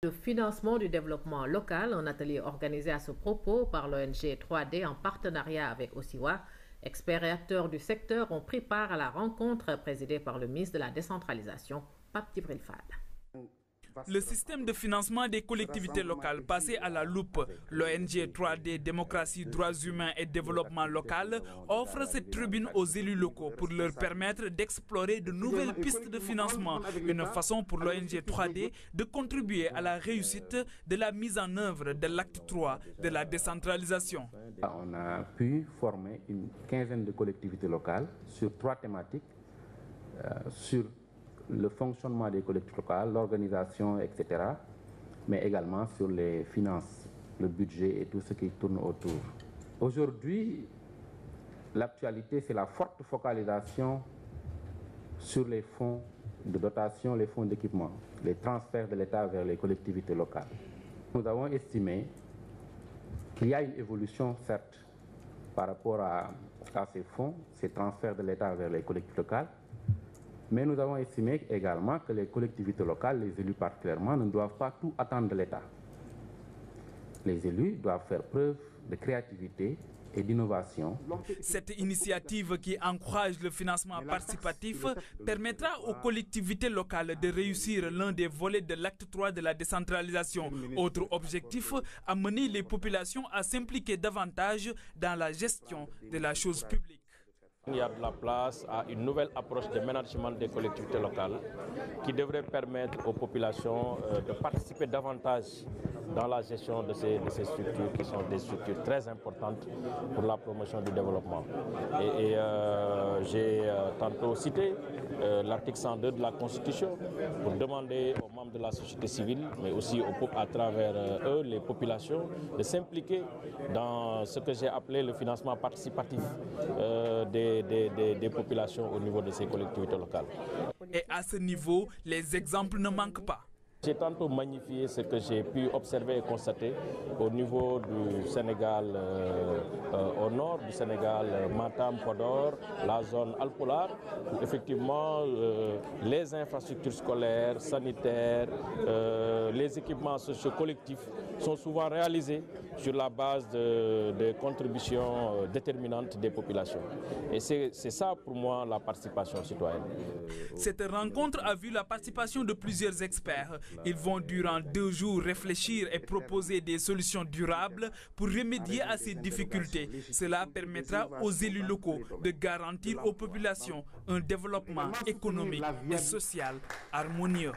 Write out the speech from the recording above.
Le financement du développement local, un atelier organisé à ce propos par l'ONG 3D en partenariat avec Osiwa. Experts et acteurs du secteur ont pris part à la rencontre présidée par le ministre de la Décentralisation, Pape Djibril Fall. Le système de financement des collectivités locales passé à la loupe, l'ONG 3D Démocratie, Droits Humains et Développement Local offre cette tribune aux élus locaux pour leur permettre d'explorer de nouvelles pistes de financement. Une façon pour l'ONG 3D de contribuer à la réussite de la mise en œuvre de l'acte 3 de la décentralisation. On a pu former une quinzaine de collectivités locales sur 3 thématiques, sur le fonctionnement des collectivités locales, l'organisation, etc., mais également sur les finances, le budget et tout ce qui tourne autour. Aujourd'hui, l'actualité, c'est la forte focalisation sur les fonds de dotation, les fonds d'équipement, les transferts de l'État vers les collectivités locales. Nous avons estimé qu'il y a une évolution, certes, par rapport à ces fonds, ces transferts de l'État vers les collectivités locales, mais nous avons estimé également que les collectivités locales, les élus particulièrement, ne doivent pas tout attendre de l'État. Les élus doivent faire preuve de créativité et d'innovation. Cette initiative qui encourage le financement participatif permettra aux collectivités locales de réussir l'un des volets de l'acte 3 de la décentralisation. Autre objectif, amener les populations à s'impliquer davantage dans la gestion de la chose publique. Il y a de la place à une nouvelle approche de management des collectivités locales qui devrait permettre aux populations de participer davantage dans la gestion de ces structures qui sont des structures très importantes pour la promotion du développement. J'ai tantôt cité l'article 102 de la Constitution pour demander aux membres de la société civile, mais aussi à travers eux, les populations, de s'impliquer dans ce que j'ai appelé le financement participatif des populations au niveau de ces collectivités locales. Et à ce niveau, les exemples ne manquent pas. J'ai tantôt magnifié ce que j'ai pu observer et constater au niveau du Sénégal, au nord du Sénégal, Matam, Podor, la zone Alpolar, où effectivement les infrastructures scolaires, sanitaires, les équipements sociaux collectifs sont souvent réalisés sur la base de contributions déterminantes des populations. Et c'est ça pour moi la participation citoyenne. Cette rencontre a vu la participation de plusieurs experts. Ils vont durant 2 jours réfléchir et proposer des solutions durables pour remédier à ces difficultés. Cela permettra aux élus locaux de garantir aux populations un développement économique et social harmonieux.